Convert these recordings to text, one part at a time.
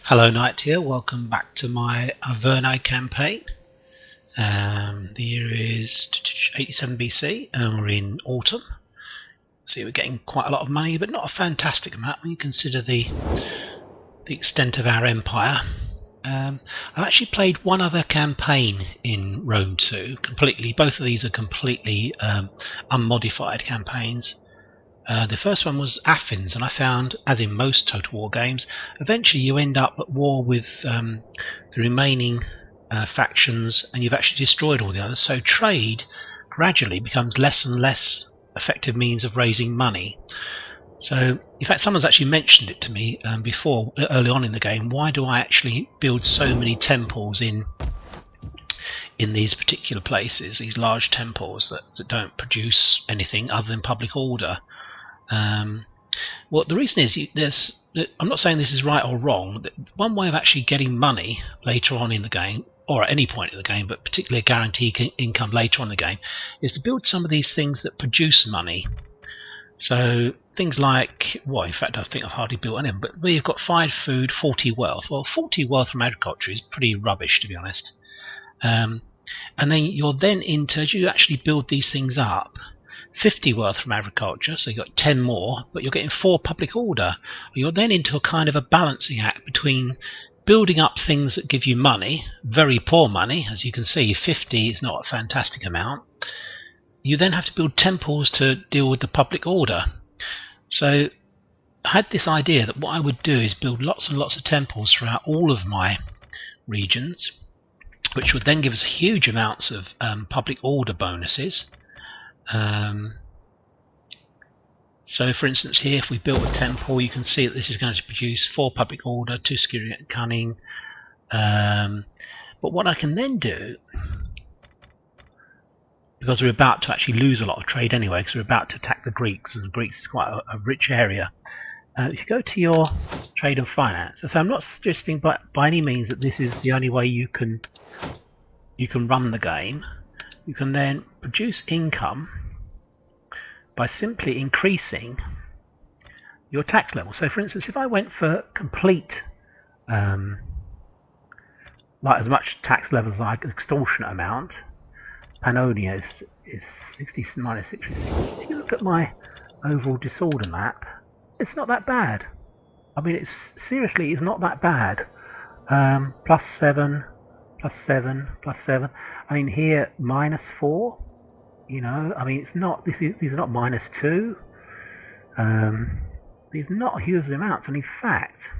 Hello Knight here, welcome back to my Arverni campaign. The year is 87 BC and we're in autumn. So we're getting quite a lot of money, but not a fantastic amount when you consider the extent of our empire. I've actually played one other campaign in Rome 2, both of these are completely unmodified campaigns. The first one was Athens, and I found, as in most Total War games, eventually you end up at war with the remaining factions, and you've actually destroyed all the others. So trade gradually becomes less and less effective means of raising money. So, in fact, someone's actually mentioned it to me before, early on in the game. Why do I actually build so many temples in these particular places, these large temples that don't produce anything other than public order? Well, the reason is I'm not saying this is right or wrong. But one way of actually getting money later on in the game, or at any point in the game, but particularly a guaranteed income later on in the game, is to build some of these things that produce money. So things like, well, in fact, I think I've hardly built any of them, but where you've got 5 food, 40 wealth. Well, 40 wealth from agriculture is pretty rubbish, to be honest. And then you're then into, as you actually build these things up, 50 wealth from agriculture, so you've got 10 more, but you're getting 4 public order. You're then into a kind of a balancing act between building up things that give you money, very poor money, as you can see, 50 is not a fantastic amount. You then have to build temples to deal with the public order. So I had this idea that what I would do is build lots and lots of temples throughout all of my regions, which would then give us huge amounts of public order bonuses. So for instance here, if we built a temple, you can see that this is going to produce 4 public order, 2 security and cunning. But what I can then do, because we're about to actually lose a lot of trade anyway, because we're about to attack the Greeks, and the Greeks is quite a rich area. If you go to your trade and finance, so I'm not suggesting by any means that this is the only way you can run the game. You can then produce income by simply increasing your tax level. So for instance, if I went for complete like as much tax levels like an extortionate amount, Pannonia is 60 minus 66. If you look at my overall disorder map, it's not that bad. I mean, it's not that bad. Plus 7, plus 7, plus 7. I mean, here minus 4. You know, I mean, it's not. These are not minus 2. These are not huge amounts, and in fact,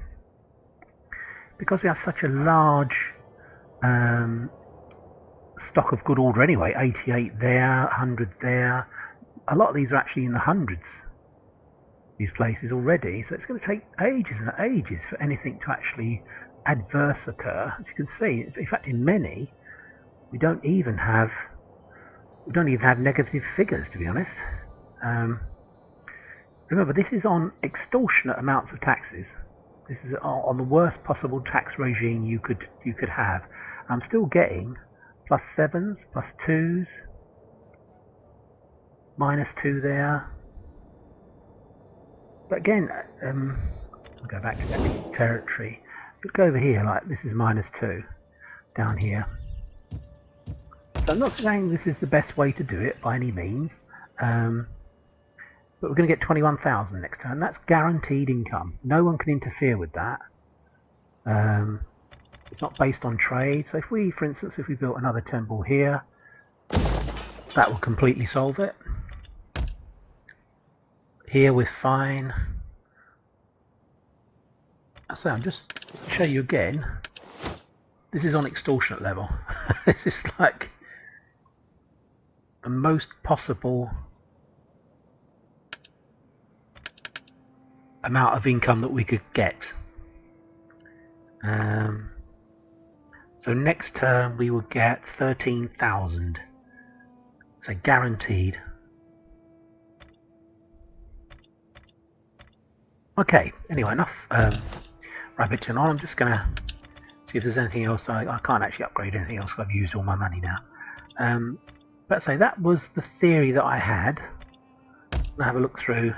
because we have such a large stock of good order anyway, 88 there, 100 there. A lot of these are actually in the hundreds. These places already, so it's going to take ages and ages for anything to actually adverse occur. As you can see, in fact, in many, we don't even have negative figures, to be honest. Remember, this is on extortionate amounts of taxes. This is on the worst possible tax regime you could have. I'm still getting plus 7s, plus 2s, minus 2 there. But again, I'll go back to that territory. But go over here, like this is minus 2 down here. So I'm not saying this is the best way to do it by any means, but we're going to get 21,000 next turn. That's guaranteed income. No one can interfere with that. It's not based on trade. So if we, for instance, if we built another temple here, that will completely solve it. Here we're fine. So I'm just to show you again. This is on extortionate level. This is like the most possible amount of income that we could get. So next term we will get 13,000. So guaranteed. Okay, anyway, enough rabbiting on. I'm just going to see if there's anything else. I can't actually upgrade anything else because I've used all my money now. But say that was the theory that I had. I'll have a look through,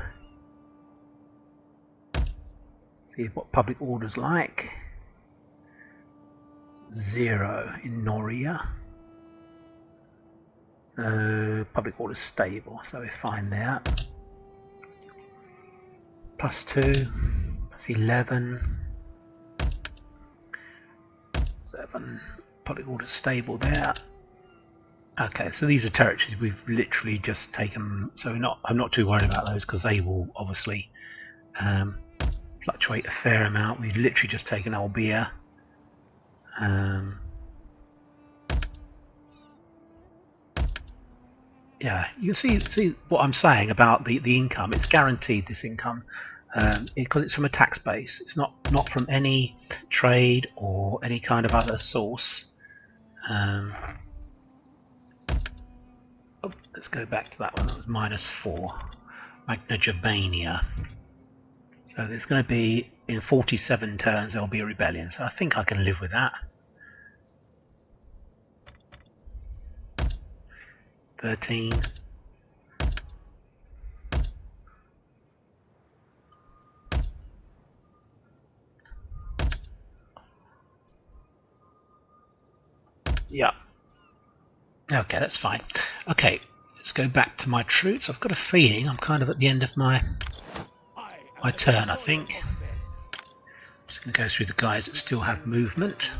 see what public order's like. 0 in Noria. So public order stable, so we're fine there. +2, +11, 7, public order stable there. Okay, so these are territories we've literally just taken, so I'm not too worried about those because they will obviously fluctuate a fair amount. We've literally just taken Albia. Yeah, you can see what I'm saying about the income. It's guaranteed, this income, because it's from a tax base. It's not from any trade or any kind of other source. Oh, let's go back to that one. That was -4. Magna Germania. So there's going to be, in 47 turns, there'll be a rebellion. So I think I can live with that. 13. Yeah. Okay, that's fine. Okay, let's go back to my troops. I've got a feeling I'm kind of at the end of my turn, I think. I'm just going to go through the guys that still have movement.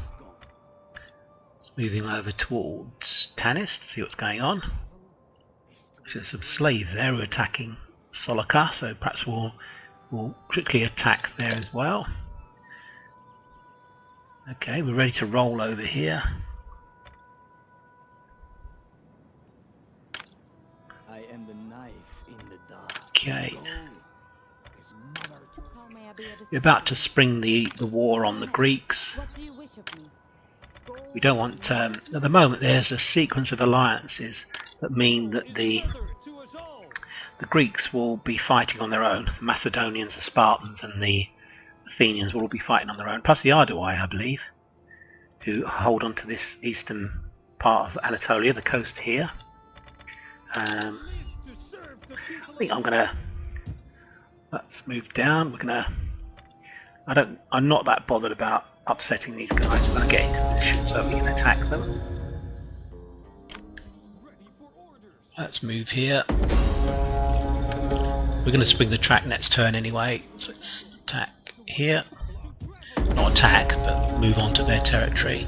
Moving over towards Tanis to see what's going on. There's some slaves there who are attacking Soloka, so perhaps we'll quickly attack there as well. Okay, we're ready to roll over here. I am the knife in the dark. Okay. We're about to spring the war on the Greeks. What do you wish of me? We don't want, at the moment there's a sequence of alliances that mean that the Greeks will be fighting on their own. The Macedonians, the Spartans and the Athenians will all be fighting on their own, plus the Arduai, I believe, who hold on to this eastern part of Anatolia, the coast here. I think I'm gonna, let's move down. We're gonna, I'm not that bothered about upsetting these guys. We're gonna get into position so we can attack them. Let's move here. We're going to spring the track next turn anyway, so let's attack here. Not attack, but move on to their territory.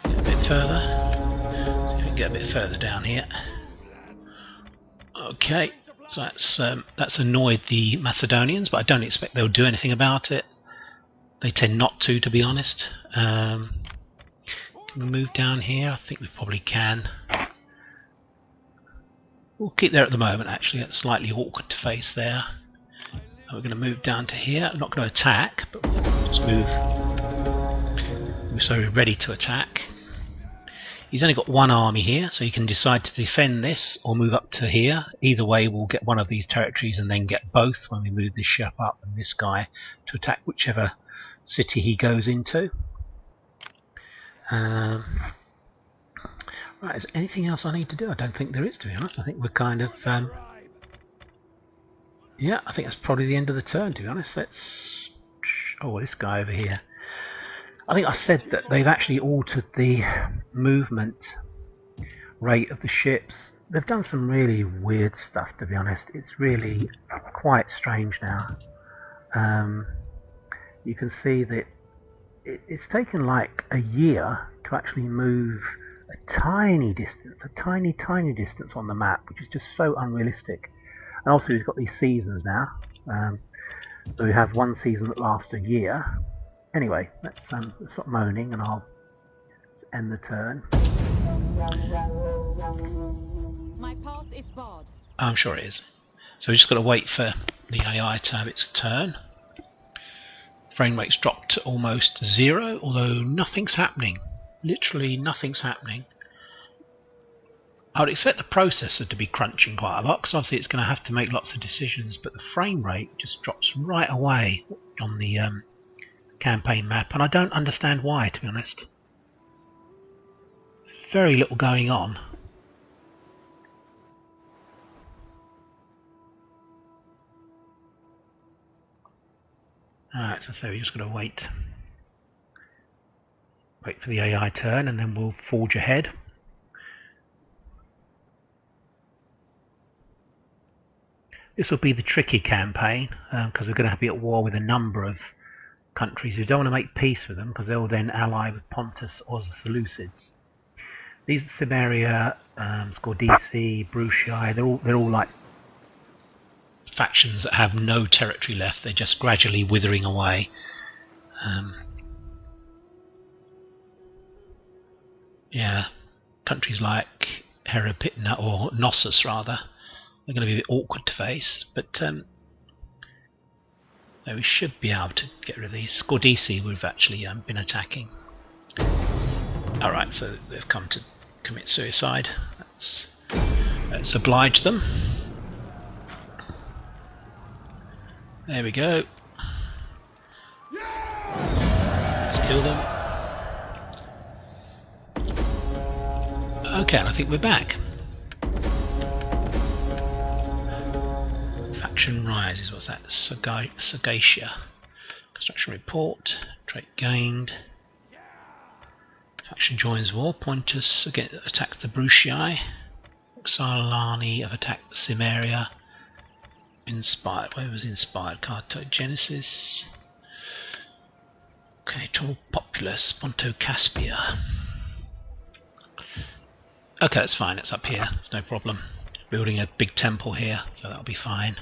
Get a bit further. See if we can get a bit further down here. Okay, so that's annoyed the Macedonians, but I don't expect they'll do anything about it. They tend not to be honest. Can we move down here? I think we probably can. We'll keep there at the moment, actually. It's slightly awkward to face there. And we're going to move down to here. I'm not going to attack, but let's move so we're ready to attack. He's only got one army here, so he can decide to defend this or move up to here. Either way, we'll get one of these territories and then get both when we move this ship up and this guy to attack whichever city he goes into. Right, is there anything else I need to do? I don't think there is, to be honest. I think we're kind of yeah, I think that's probably the end of the turn, to be honest. Let's, oh, this guy over here. I think I said that they've actually altered the movement rate of the ships. They've done some really weird stuff, to be honest. It's really quite strange now. You can see that it's taken like a year to actually move a tiny distance, a tiny distance on the map, which is just so unrealistic. And also we've got these seasons now, so we have one season that lasts a year. Anyway, let's stop moaning and I'll end the turn. My path is barred. I'm sure it is. So we've just got to wait for the AI to have its turn. Frame rate's dropped to almost 0, although nothing's happening. Literally nothing's happening. I would expect the processor to be crunching quite a lot, because obviously it's going to have to make lots of decisions, but the frame rate just drops right away on the campaign map, and I don't understand why, to be honest. There's very little going on. Alright, so we just got to wait for the AI turn, and then we'll forge ahead. This will be the tricky campaign, because we're going to be at war with a number of countries who don't want to make peace with them, because they'll then ally with Pontus or the Seleucids. These are Cimmeria, Scordisi, Bruttii. They're all like factions that have no territory left. They're just gradually withering away. Yeah, countries like Herapitna, or Knossos rather, they're going to be a bit awkward to face, but so we should be able to get rid of these. Scordisi we've actually been attacking. Alright, so they've come to commit suicide. Let's oblige them. There we go. Let's kill them. Okay, and I think we're back. Faction rises. What's that? Sagacia. Construction report. Trait gained. Faction joins war. Pontus again attacks the Bruttii. Xylani have attacked the Cimmeria. Inspired. Where was inspired? Cartogenesis. Okay, Tall Populus. Ponto Caspia. Okay, that's fine. It's up here. It's no problem. Building a big temple here, so that'll be fine.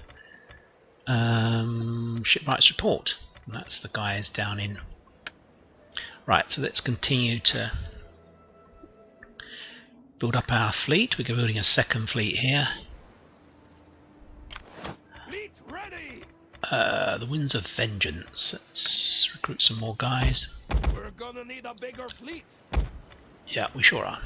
Shipwrights report. And that's the guys down in. Right, so let's continue to build up our fleet. We're building a second fleet here. Fleet ready. The Winds of Vengeance. Let's recruit some more guys. We're gonna need a bigger fleet. Yeah, we sure are.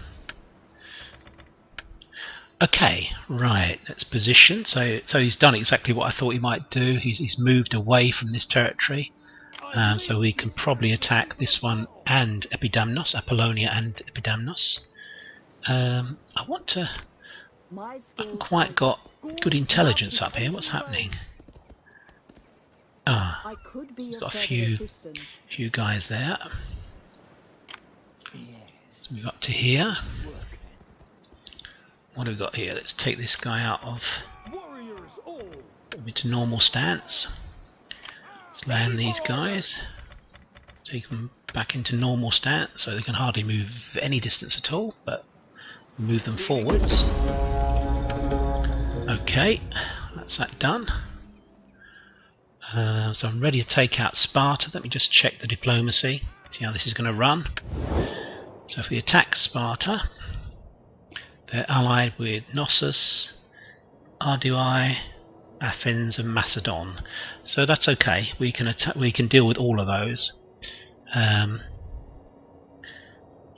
Okay, right, let's position. So he's done exactly what I thought he might do. He's moved away from this territory. So we can probably attack this one and Epidamnos, Apollonia and Epidamnos. I want to... I haven't quite got good intelligence up here. What's happening? Ah, he's got a few guys there. So we've got to here. What have we got here? Let's take this guy out of... Put him into normal stance. Let's land these guys. Take them back into normal stance so they can hardly move any distance at all, but move them forwards. Okay, that's that done. So I'm ready to take out Sparta. Let me just check the diplomacy, see how this is going to run. So if we attack Sparta, they're allied with Knossos, Ardui, Athens and Macedon, so that's okay. We can deal with all of those.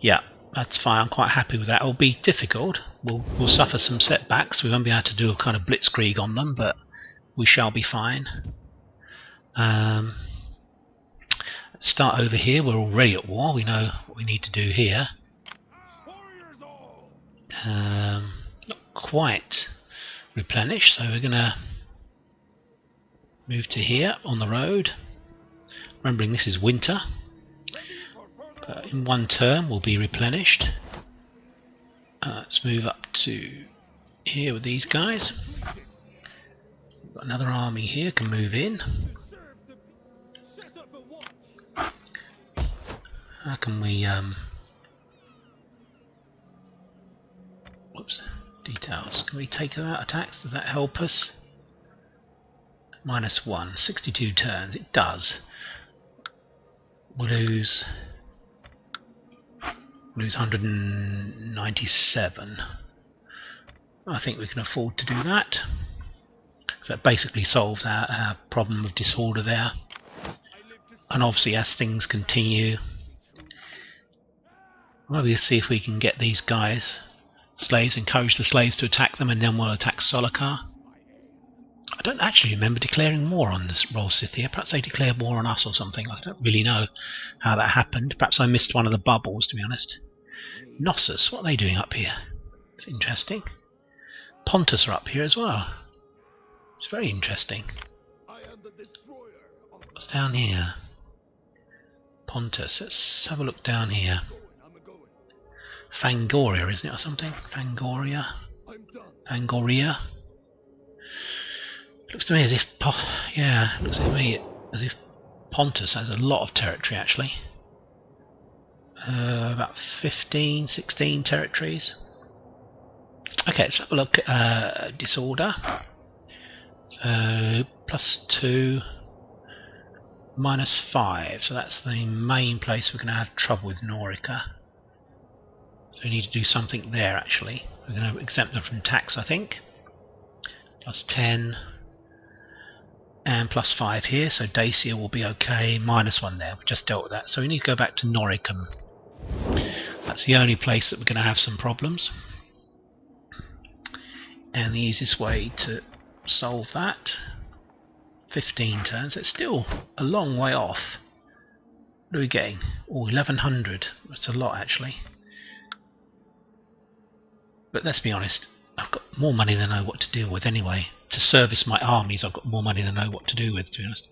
Yeah, that's fine. I'm quite happy with that. It'll be difficult. We'll suffer some setbacks. We won't be able to do a kind of blitzkrieg on them, but we shall be fine. Let's start over here. We're already at war. We know what we need to do here. Not quite replenished, so we're gonna move to here on the road, remembering this is winter, but in one turn we'll be replenished. Let's move up to here with these guys. We've got another army here, can move in. How can we whoops, details. Can we take out attacks? Does that help us? -1, 62 turns. It does. We'll lose 197. I think we can afford to do that. So that basically solves our problem of disorder there. And obviously as things continue, maybe we'll see if we can get these guys, slaves, encourage the slaves to attack them, and then we'll attack Solokar. I don't actually remember declaring war on this Royal Scythia. Perhaps they declared war on us or something. I don't really know how that happened. Perhaps I missed one of the bubbles, to be honest. Knossos, what are they doing up here? It's interesting. Pontus are up here as well. It's very interesting. I am the destroyer What's down here? Pontus. Let's have a look down here. Fangoria, isn't it, or something? Fangoria. Fangoria. Looks to me as if, yeah, looks to me as if Pontus has a lot of territory actually. About 15, 16 territories. Okay, let's have a look at disorder. So +2, -5. So that's the main place we're going to have trouble with Norica. So we need to do something there actually. We're going to exempt them from tax, I think. +10 and +5 here. So Dacia will be okay. -1 there. We just dealt with that. So we need to go back to Noricum. That's the only place that we're going to have some problems. And the easiest way to solve that, 15 turns. It's still a long way off. What are we getting? Oh, 1100. That's a lot actually. But let's be honest, I've got more money than I know what to deal with anyway. To service my armies, I've got more money than I know what to do with, to be honest.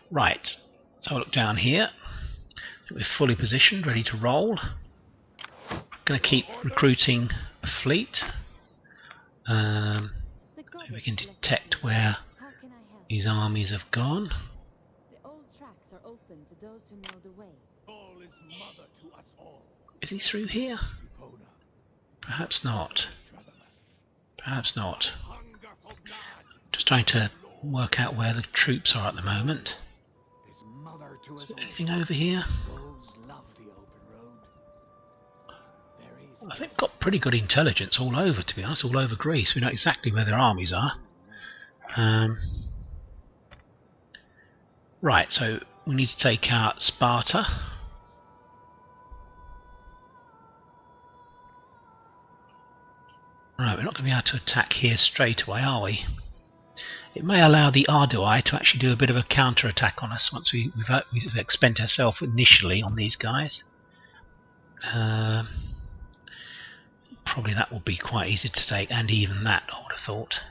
Right, let's have a look down here. We're fully positioned, ready to roll. I'm going to keep recruiting a fleet. Maybe we can detect where these armies have gone. The old tracks are open to those who know the way. All is mother to us all. Is he through here? Perhaps not. Perhaps not. Just trying to work out where the troops are at the moment. Is there anything over here? I think we've got pretty good intelligence all over, to be honest, all over Greece. We know exactly where their armies are. Right, so we need to take out Sparta. Right, we're not going to be able to attack here straight away, are we? It may allow the Ardui to actually do a bit of a counter-attack on us once we've expended ourselves initially on these guys. Probably that will be quite easy to take, and even that I would have thought.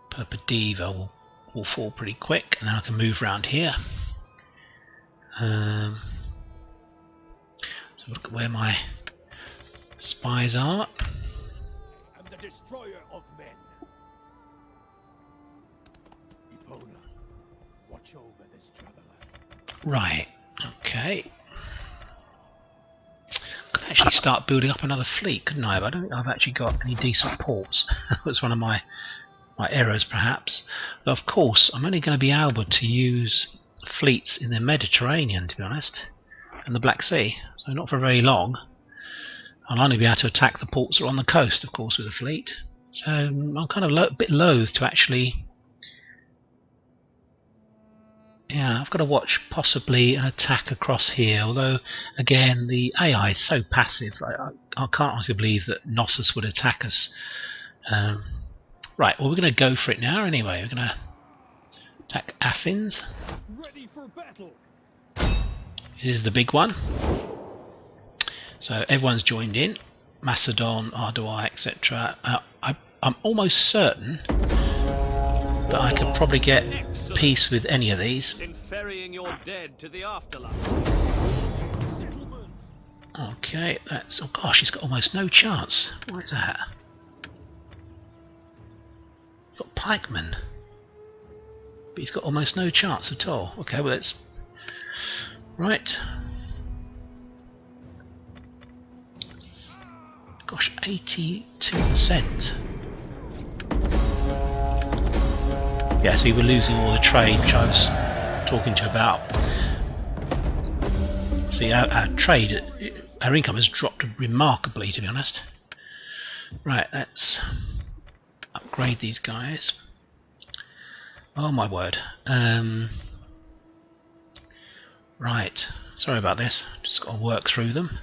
Purpediva will fall pretty quick, and then I can move around here. So look at where my spies are. I am the destroyer of men. Epona, watch over this traveler. Right, okay. Could actually start building up another fleet, couldn't I? But I don't think I've actually got any decent ports. That was one of my errors, perhaps. Though, of course, I'm only going to be able to use fleets in the Mediterranean, to be honest, and the Black Sea. So not for very long. I'll only be able to attack the ports that are on the coast, of course, with a fleet. So I'm kind of a bit loath to actually... Yeah, I've got to watch possibly an attack across here, although, again, the AI is so passive. I can't honestly believe that Knossos would attack us. Right, well, we're going to go for it now anyway. We're going to attack Athens. Ready for battle. This is the big one. So everyone's joined in. Macedon, Ardui, etc. I'm almost certain that I could probably get peace with any of these. In ferrying your dead to the afterlife. Okay, that's... Oh gosh, he's got almost no chance. Why is that? He's got pikemen. But he's got almost no chance at all. Okay, well let's... Right. Gosh, 82%. Yeah, see, we're losing all the trade which I was talking to you about. See, our trade, our income has dropped remarkably, to be honest. Right, let's upgrade these guys. Oh my word. Right, sorry about this. Just got to work through them.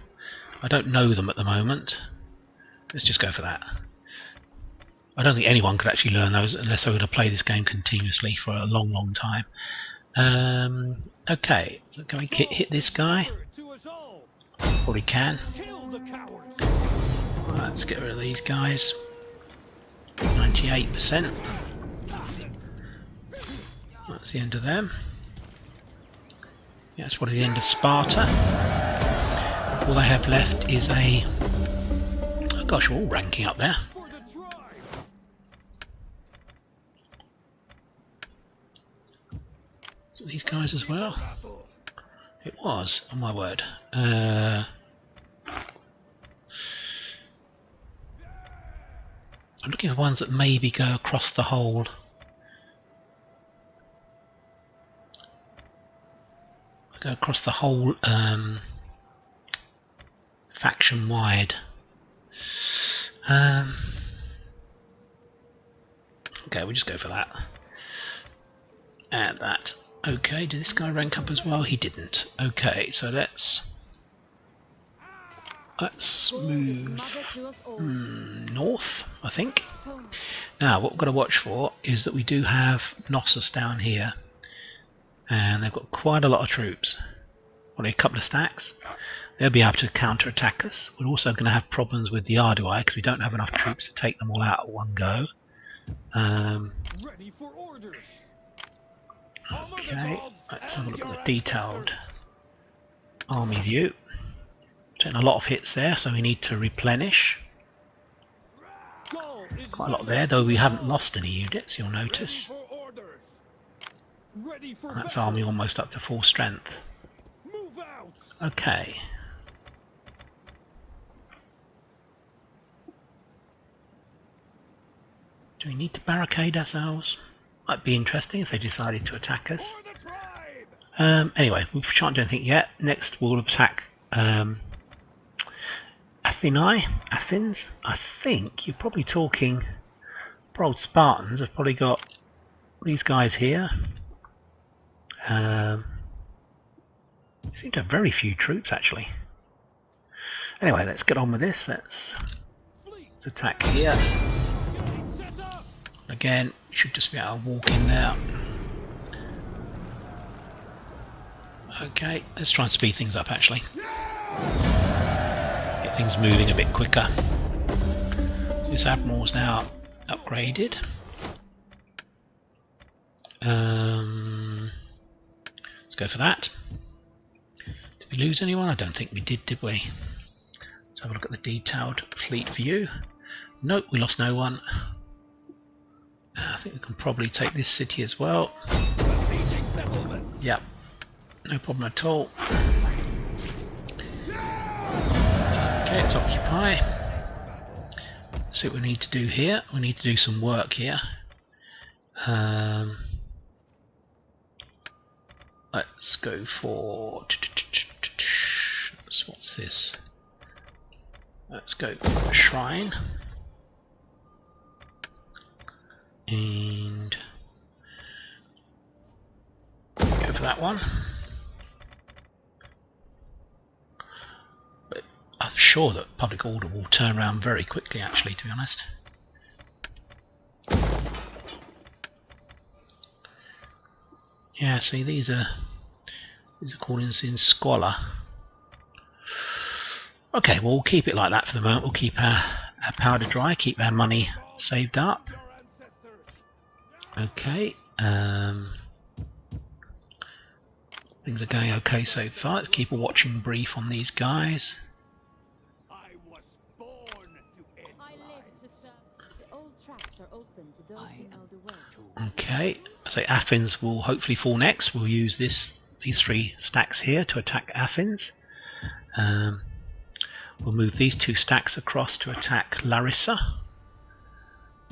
I don't know them at the moment. Let's just go for that. I don't think anyone could actually learn those unless they were to play this game continuously for a long, long time. Okay, so can we hit this guy? Probably can. Right, let's get rid of these guys. 98%. That's the end of them. Yeah, it's probably the end of Sparta. All they have left is a... Oh gosh, we're all ranking up there. For the tribe. So these guys as well. Battle. It was, oh my word. I'm looking for ones that maybe go across the whole. Go across the whole faction wide. Okay, we'll just go for that. And that. Okay, did this guy rank up as well? He didn't. Okay, so let's move north, I think. Now, what we've got to watch for is that we do have Knossos down here, and they've got quite a lot of troops. Only a couple of stacks. They'll be able to counter-attack us. We're also going to have problems with the Ardui because we don't have enough troops to take them all out at one go. Ready for orders. Okay, let's have a look at the detailed army view. Taking a lot of hits there, so we need to replenish. Quite a lot there, though we haven't lost any units, you'll notice. And that's army almost up to full strength. Move out. Okay. Do we need to barricade ourselves? Might be interesting if they decided to attack us. For the tribe. Anyway, we shan't do anything yet. Next we'll attack Athens. I think you're probably talking, old Spartans have probably got these guys here. They seem to have very few troops actually. Anyway, let's get on with this. Let's attack here. Again, you should just be able to walk in there. Okay, let's try and speed things up actually. Get things moving a bit quicker. So this Admiral's now upgraded. Let's go for that. Did we lose anyone? I don't think we did we? Let's have a look at the detailed fleet view. Nope, we lost no one. I think we can probably take this city as well. Yep, no problem at all. Okay, let's occupy. See what we need to do here. We need to do some work here. Let's go for... What's this? Let's go for a shrine. And go for that one. But I'm sure that public order will turn around very quickly actually, to be honest. Yeah, see, these are callings in Squalor. Okay, well, we'll keep it like that for the moment. We'll keep our powder dry, keep our money saved up. Okay, things are going okay so far. Let's keep a watching brief on these guys. I was born to end I live to serve. The old tracks are open to those who know the way. Okay, so Athens will hopefully fall next. We'll use these three stacks here to attack Athens. We'll move these two stacks across to attack Larissa.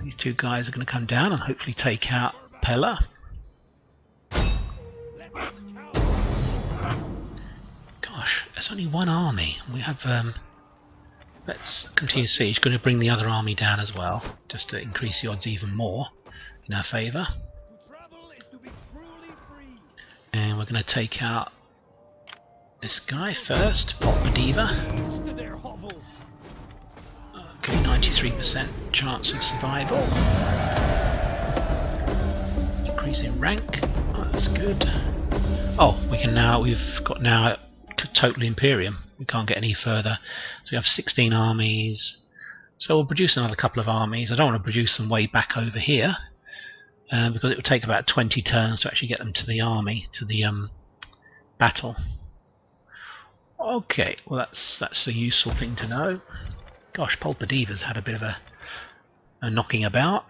These two guys are going to come down and hopefully take out Pella. Gosh, there's only one army. We have. Let's continue to see. He's going to bring the other army down as well, just to increase the odds even more in our favour. And we're going to take out this guy first, Potmadiva. Okay, 93% chance of survival. Increase in rank. Oh, that's good. Oh, we've got now total Imperium. We can't get any further. So we have 16 armies. So we'll produce another couple of armies. I don't want to produce them way back over here. because it would take about 20 turns to actually get them to the army, to the battle. Okay, well that's a useful thing to know. Gosh, Pulpadiva's had a bit of a knocking about.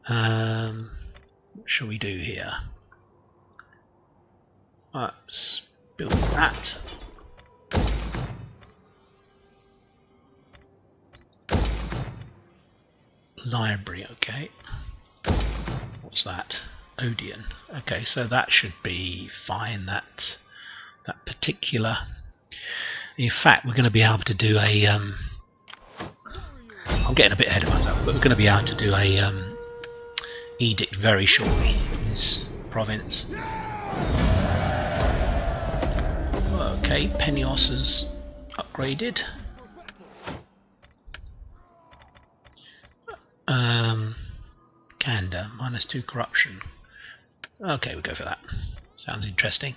What shall we do here? Let's build that. Library, okay. What's that? Odeon. Okay, so that should be fine. That particular. In fact, we're going to be able to do a. I'm getting a bit ahead of myself, but we're going to be able to do a edict very shortly in this province. Okay, Penios is upgraded. Kanda, -2 corruption. Okay, we'll go for that. Sounds interesting.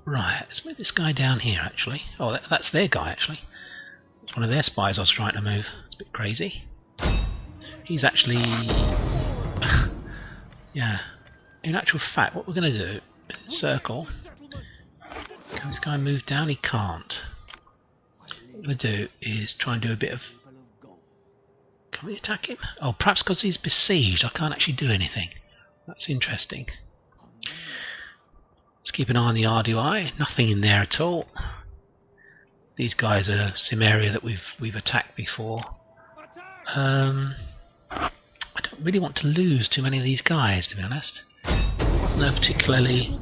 Right, let's move this guy down here actually. Oh, that's their guy actually. It's one of their spies I was trying to move. It's a bit crazy. He's actually... yeah. In actual fact, what we're going to do is circle. Can this guy move down? He can't. What we're going to do is try and do a bit of... Can we attack him? Oh, perhaps because he's besieged I can't actually do anything. That's interesting. Let's keep an eye on the RDI. Nothing in there at all. These guys are Cimmeria that we've attacked before. I don't really want to lose too many of these guys, to be honest. Wasn't there particularly...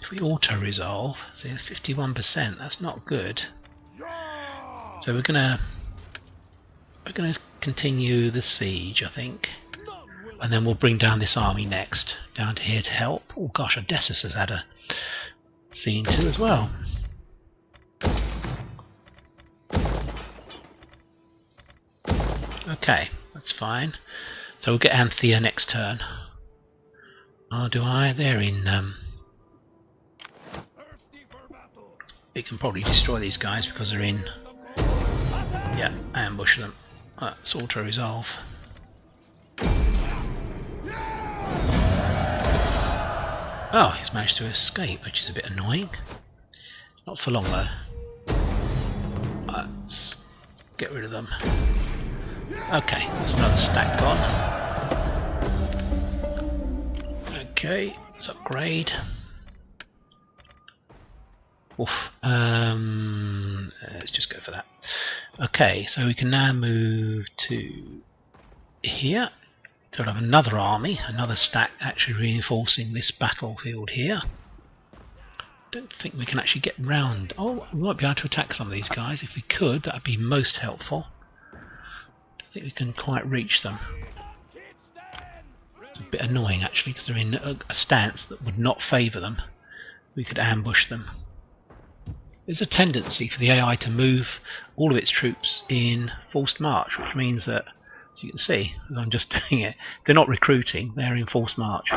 If we auto-resolve, see 51%, that's not good. So we're gonna continue the siege, I think. And then we'll bring down this army next, down to here to help. Oh gosh, Odysseus has had a scene too as well. Okay, that's fine. So we'll get Anthea next turn. Oh, do I? They're in... we can probably destroy these guys because they're in... Yeah, ambush them. Let's auto-resolve. Oh, he's managed to escape, which is a bit annoying. Not for long though. Let's get rid of them. Okay, there's another stack gone. Okay, let's upgrade. Oof. Let's just go for that. Okay, so we can now move to here. So we'll have another army, another stack actually reinforcing this battlefield here. Don't think we can actually get round. Oh, we might be able to attack some of these guys. If we could, that would be most helpful. Don't think we can quite reach them. It's a bit annoying actually because they're in a stance that would not favour them. We could ambush them. There's a tendency for the AI to move all of its troops in forced march, which means that, as you can see, as I'm just doing it, they're not recruiting, they're in forced march.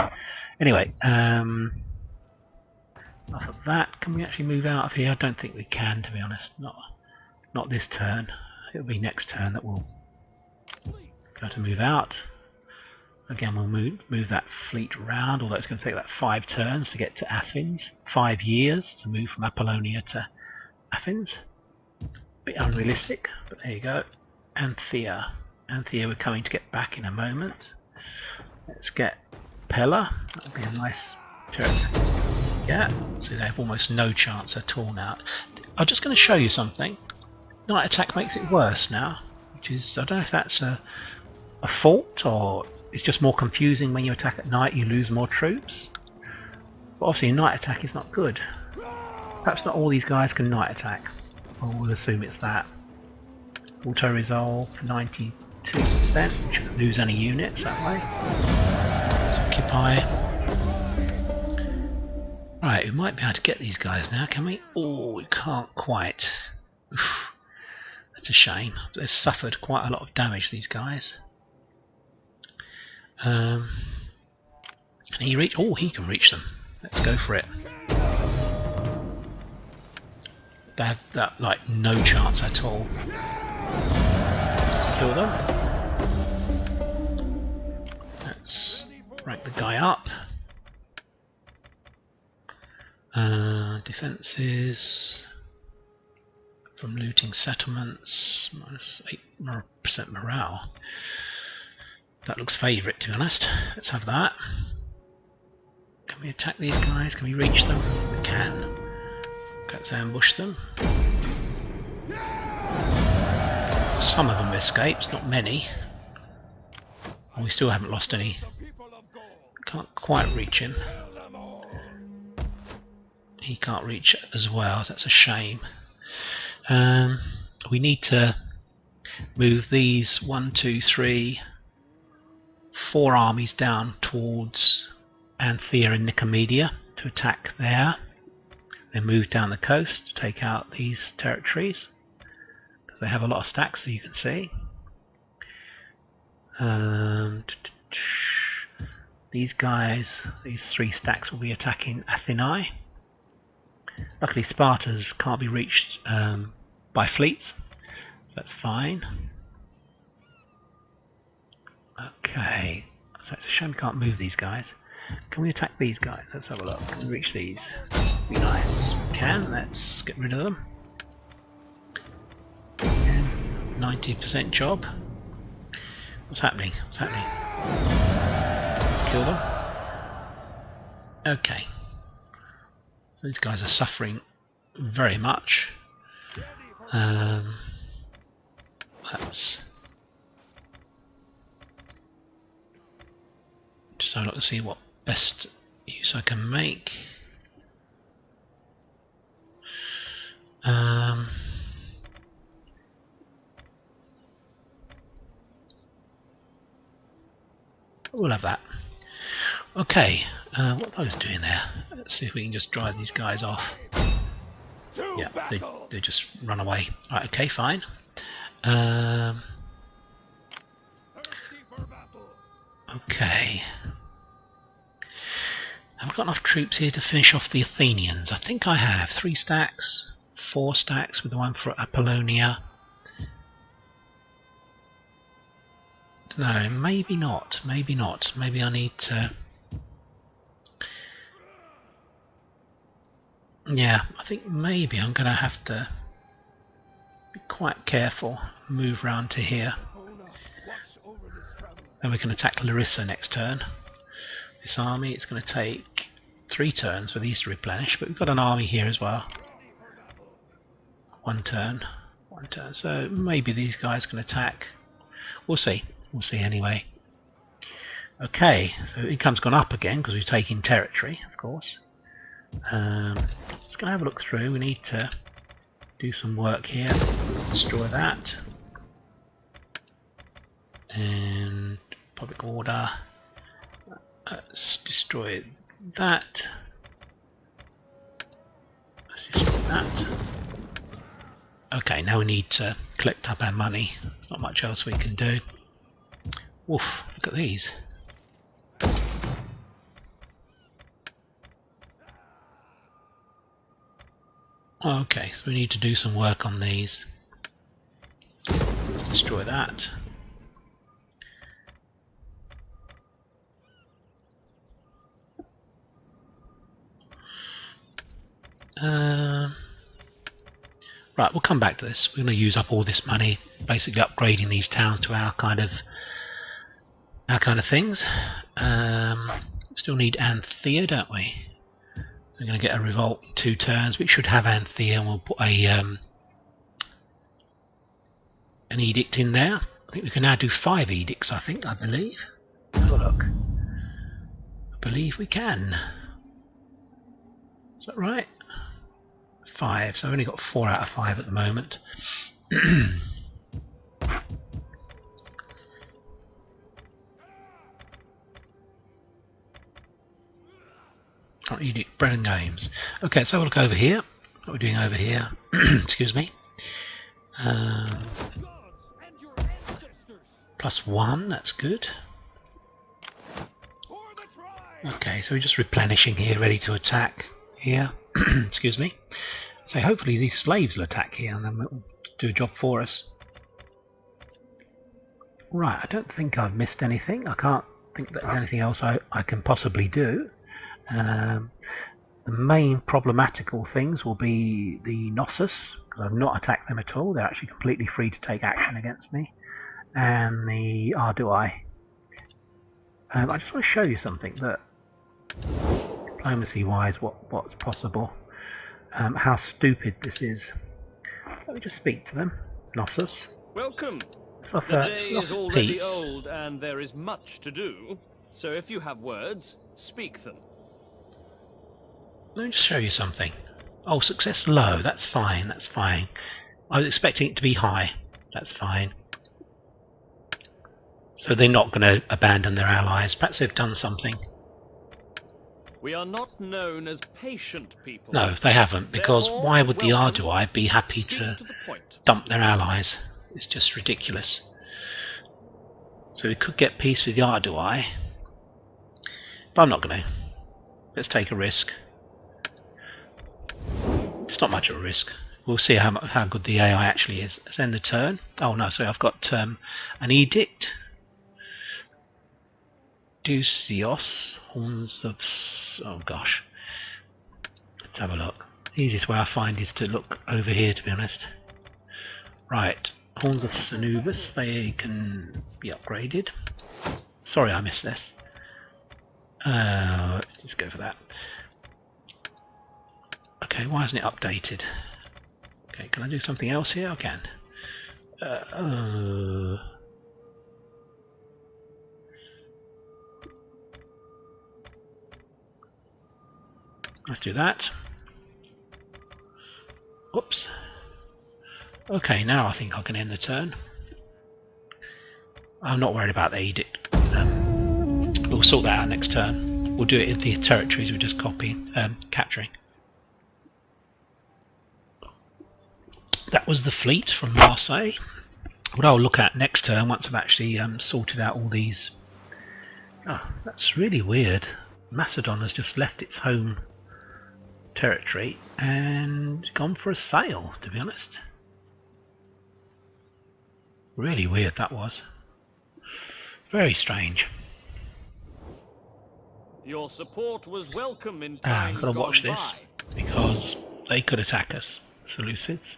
Anyway, enough of that. Can we actually move out of here? I don't think we can, to be honest. Not this turn. It'll be next turn that we'll go to move out. Again, we'll move that fleet around, although it's going to take about 5 turns to get to Athens. 5 years to move from Apollonia to Athens. Bit unrealistic, but there you go. Anthea. Anthea we're coming to get back in a moment. Let's get Pella. That would be a nice turn. Yeah, so they have almost no chance at all now. I'm just going to show you something. Night attack makes it worse now, which is, I don't know if that's a fault or it's just more confusing. When you attack at night you lose more troops. But obviously night attack is not good. Perhaps not all these guys can night attack. We'll assume it's that. Auto-resolve 92%. We shouldn't lose any units that way. Let's occupy. Right, we might be able to get these guys now, can we? Oh, we can't quite. Oof. That's a shame. They've suffered quite a lot of damage, these guys. Can he reach? Oh, he can reach them. Let's go for it. They had that like no chance at all. Let's kill them. Let's rank the guy up. Defenses from looting settlements, minus 8% morale. That looks favourite, to be honest. Let's have that. Can we attack these guys? Can we reach them? We can. Let's ambush them. Some of them escaped, not many. And we still haven't lost any. Can't quite reach him. He can't reach as well, so that's a shame. We need to move these 1, 2, 3, 4 armies down towards Anthea and Nicomedia to attack there. Then move down the coast to take out these territories because they have a lot of stacks, that you can see. These guys, these 3 stacks will be attacking Athenae. Luckily Sparta's can't be reached by fleets, so that's fine. Okay, so it's a shame we can't move these guys. Can we attack these guys? Let's have a look. Can we reach these? Be nice. We can. Let's get rid of them. 90% job. What's happening? What's happening? Let's kill them. Okay. So these guys are suffering very much. Let's just have a look to see what best use I can make. We'll have that. Okay, what are those doing there? Let's see if we can just drive these guys off. Yeah, they just run away. Right, okay, fine. Okay. Have I got enough troops here to finish off the Athenians? I think I have. 3 stacks, 4 stacks with the one for Apollonia. No, maybe not. Maybe not. Maybe I need to... Yeah, I think maybe I'm going to have to be quite careful. Move round to here. Then we can attack Larissa next turn. This army, it's going to take 3 turns for these to replenish, but we've got an army here as well. 1 turn. 1 turn. So maybe these guys can attack. We'll see. We'll see anyway. Okay, so income's gone up again because we've taken territory, of course. Just going to have a look through. We need to do some work here. Let's destroy that. And public order. Let's destroy that. Let's destroy that. Okay, now we need to collect up our money. There's not much else we can do. Woof, look at these. Okay, so we need to do some work on these. Let's destroy that. Right, we'll come back to this. We're going to use up all this money, basically upgrading these towns to our kind of things. Still need Anthea, don't we? We're going to get a revolt in 2 turns. We should have Anthea, and we'll put a an edict in there. I think we can now do 5 edicts. I believe. Let's have a look. I believe we can. Is that right? 5. So I've only got 4 out of 5 at the moment. Edict bread and games. Okay, let's have a look over here. What we're doing over here. Excuse me. +1, that's good. Okay, so we're just replenishing here, ready to attack here. Excuse me. So hopefully these slaves will attack here and then we'll do a job for us. Right, I don't think I've missed anything. I can't think that there's anything else I can possibly do. The main problematical things will be the Knossos, because I've not attacked them at all. They're actually completely free to take action against me. And the Ardui. I just want to show you something that, diplomacy-wise, what's possible. How stupid this is. Let me just speak to them. Knossos. Welcome. Let's offer, The day is already peace. old, and there is much to do. So if you have words, speak them. Let me just show you something. Oh, success low. That's fine. That's fine. I was expecting it to be high. That's fine. So they're not going to abandon their allies. Perhaps they've done something. We are not known as patient people. No, they haven't. Because Therefore, why would the welcome. Ardui be happy Speak to to the point. dump their allies? It's just ridiculous. So we could get peace with the Ardui. But I'm not going to. Let's take a risk. It's not much of a risk. We'll see how good the AI actually is. Let's end the turn. Oh no, sorry, I've got an edict. Dusios, horns of... oh gosh. Let's have a look. The easiest way I find is to look over here, to be honest. Right, horns of Sanubis, they can be upgraded. Sorry I missed this. Let's just go for that. Okay, why isn't it updated? Okay, can I do something else here? I can. Let's do that. Whoops. Okay, now I think I can end the turn. I'm not worried about the edict. We'll sort that out next turn. We'll do it in the territories we're just copying, capturing. That was the fleet from Marseille. What I'll look at next turn, once I've actually sorted out all these... oh, that's really weird. Macedon has just left its home territory and gone for a sail, to be honest. Really weird that was. Very strange. Your support was welcome in I've times got to gone watch this by. because they could attack us, Seleucids.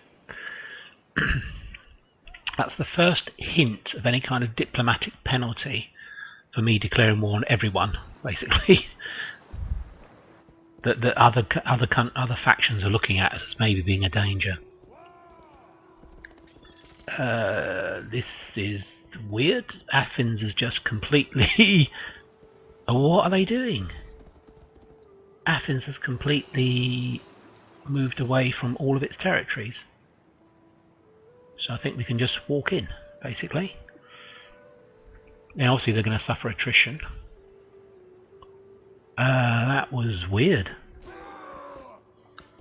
That's the first hint of any kind of diplomatic penalty for me declaring war on everyone, basically. that other factions are looking at us as maybe being a danger. This is weird. Athens is just completely... what are they doing? Athens has completely moved away from all of its territories. So I think we can just walk in, basically. Now obviously they're going to suffer attrition. That was weird.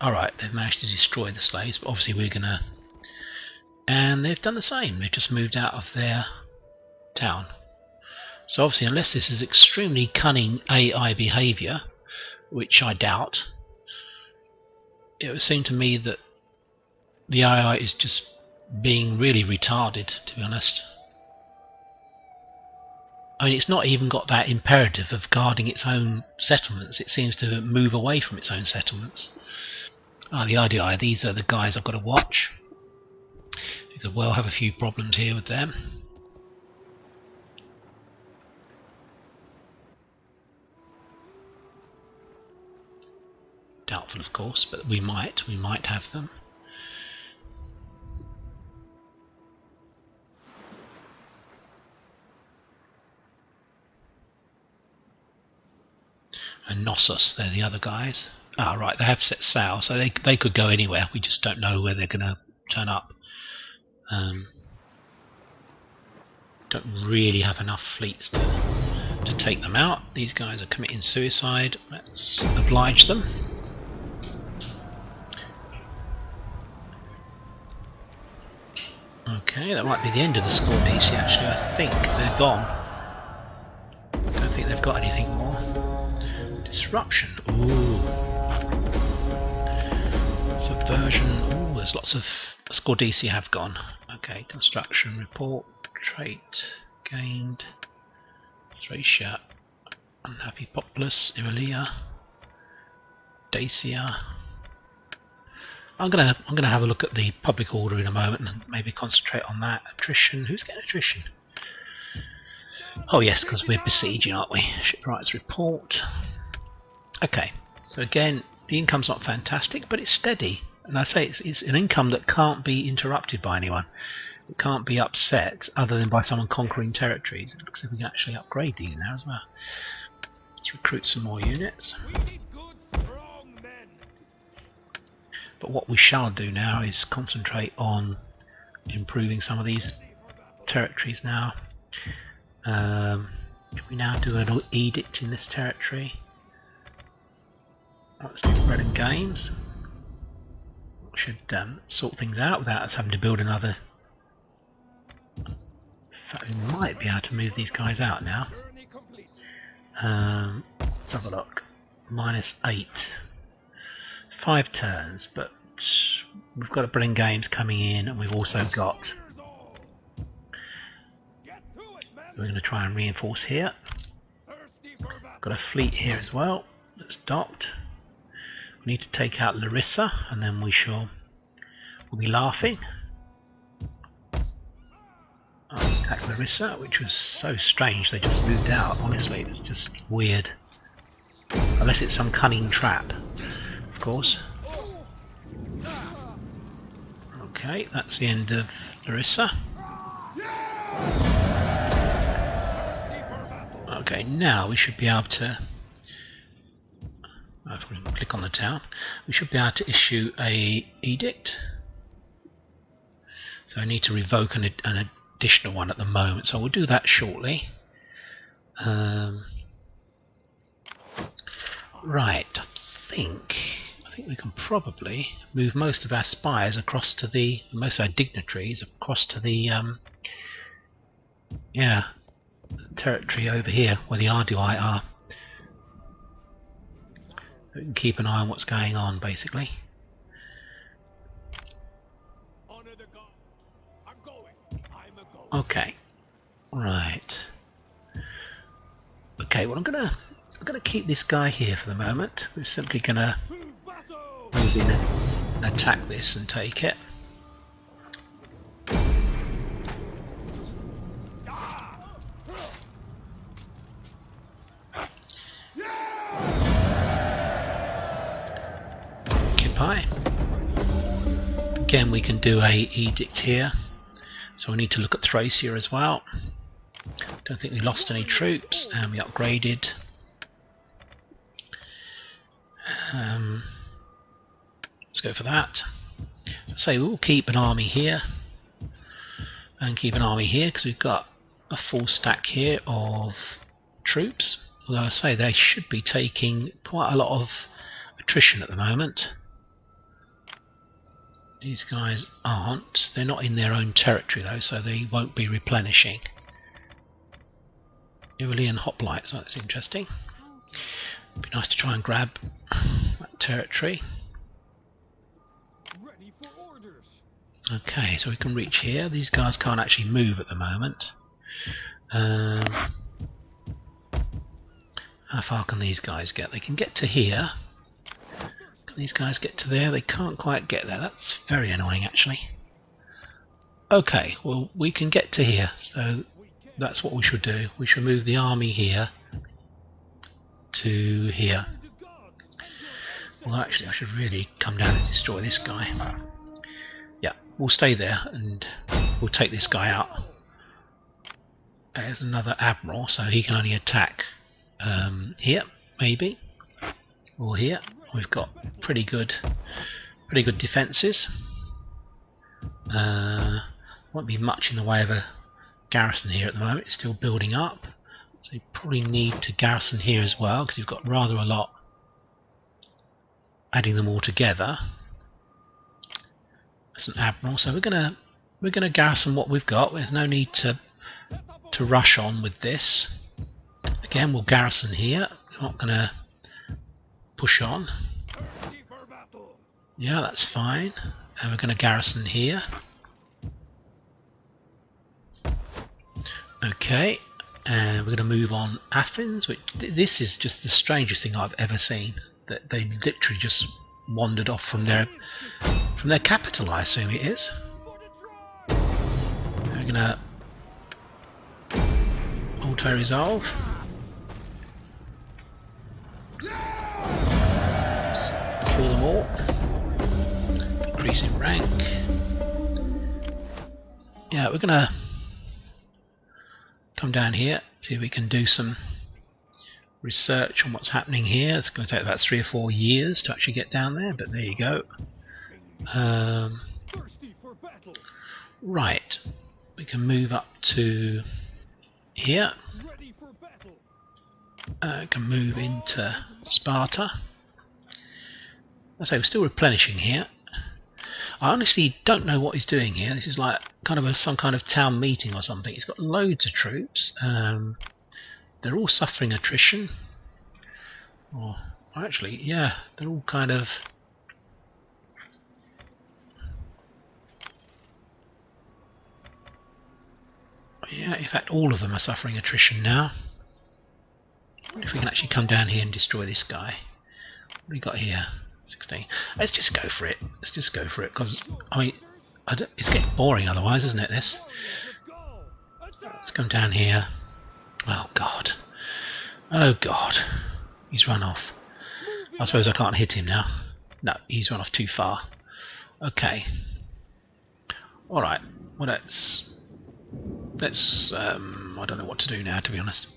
Alright, they've managed to destroy the slaves, but obviously we're going to... and they've done the same. They've just moved out of their town. So obviously, unless this is extremely cunning AI behaviour, which I doubt, it would seem to me that the AI is just being really retarded, to be honest. I mean, it's not even got that imperative of guarding its own settlements. It seems to move away from its own settlements. The IDI, these are the guys I've got to watch. We could well have a few problems here with them. Doubtful, of course, but we might have them. And Knossos, they're the other guys. Ah, right, they have set sail, so they could go anywhere. We just don't know where they're going to turn up. Don't really have enough fleets to take them out. These guys are committing suicide. Let's oblige them. Okay, that might be the end of the score DC actually. I think they're gone. Don't think they've got anything more. Disruption. Ooh. Subversion. Oh, there's lots of score DC have gone. Okay, construction report, trait gained, Thracia, unhappy populace, Irelia, Dacia. I'm gonna have a look at the public order in a moment and maybe concentrate on that. Attrition. Who's getting attrition? Oh yes, because we're besieging, aren't we? Shipwrights report. Okay, so again, the income's not fantastic, but it's steady. And I say it's an income that can't be interrupted by anyone. It can't be upset other than by someone conquering territories. It looks like we can actually upgrade these now as well. Let's recruit some more units. But what we shall do now is concentrate on improving some of these territories now. Can we now do an edict in this territory? Let's do bread and games. We should sort things out without us having to build another. In fact, we might be able to move these guys out now. Let's have a look. -8. 5 turns, but we've got a bread and games coming in, and we've also got. So we're going to try and reinforce here. Got a fleet here as well that's docked. We need to take out Larissa, and then we'll be laughing. I'll attack Larissa, which was so strange. They just moved out. Honestly, it was just weird. Unless it's some cunning trap, of course. Okay, that's the end of Larissa. Okay, now we should be able to, if we click on the town, we should be able to issue a edict. So I need to revoke an additional one at the moment, so we'll do that shortly. Right, I think we can probably move most of our spies across to most of our dignitaries across to the territory over here where the Ardui are. We can keep an eye on what's going on, basically. Okay, right. Okay, well I'm gonna keep this guy here for the moment. We're simply gonna move in and attack this and take it. Occupy. Again, we can do a edict here. So we need to look at Thracia as well. Don't think we lost any troops, and we upgraded. Let's go for that. So we'll keep an army here and keep an army here because we've got a full stack here of troops. Although I say they should be taking quite a lot of attrition at the moment. These guys aren't. They're not in their own territory though, so they won't be replenishing. Ireland hoplites, so that's interesting. It'd be nice to try and grab that territory. Ready for orders. Okay, so we can reach here. These guys can't actually move at the moment. How far can these guys get? They can get to here. Can these guys get to there? They can't quite get there. That's very annoying, actually. Okay, well, we can get to here, so that's what we should do. We should move the army here to here. Well, actually, I should really come down and destroy this guy. Yeah, we'll stay there and we'll take this guy out. There's another admiral, so he can only attack here, maybe, or here. We've got pretty good defences. Won't be much in the way of a garrison here at the moment. It's still building up, so you probably need to garrison here as well because you've got rather a lot. Adding them all together, as an admiral. So we're gonna garrison what we've got. There's no need to rush on with this. Again, we'll garrison here. We're not gonna push on. Yeah, that's fine. And we're going to garrison here. Okay, and we're going to move on Athens, which this is just the strangest thing I've ever seen. That they literally just wandered off from their capital, I assume it is. We're going to auto-resolve. Let's kill them all. Increase in rank. Yeah, we're going to come down here, see if we can do some research on what's happening here. It's going to take about 3 or 4 years to actually get down there, but there you go. Right, we can move up to here. Can move into Sparta. I say we're still replenishing here. I honestly don't know what he's doing here. This is like kind of some kind of town meeting or something. He's got loads of troops. They're all suffering attrition. Or actually, yeah, they're all kind of... Yeah, in fact, all of them are suffering attrition now. I wonder if we can actually come down here and destroy this guy. What do we got here? 16. Let's just go for it. Let's just go for it, because I mean, it's getting boring otherwise, isn't it? This. Let's come down here. Oh God. Oh God. He's run off. I suppose I can't hit him now. No, he's run off too far. Okay. All right. Well, let's. I don't know what to do now, to be honest.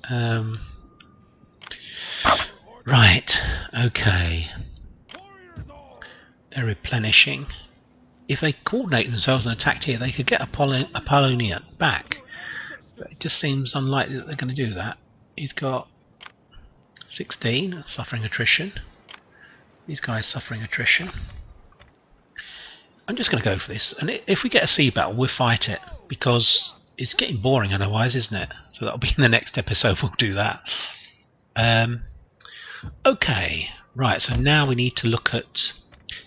Right. Okay. They're replenishing. If they coordinate themselves and attacked here, they could get Apollonia back. But it just seems unlikely that they're going to do that. He's got 16, suffering attrition. These guys suffering attrition. I'm just going to go for this. And if we get a sea battle, we'll fight it. Because it's getting boring otherwise, isn't it? So that'll be in the next episode, we'll do that. Okay. Right, so now we need to look at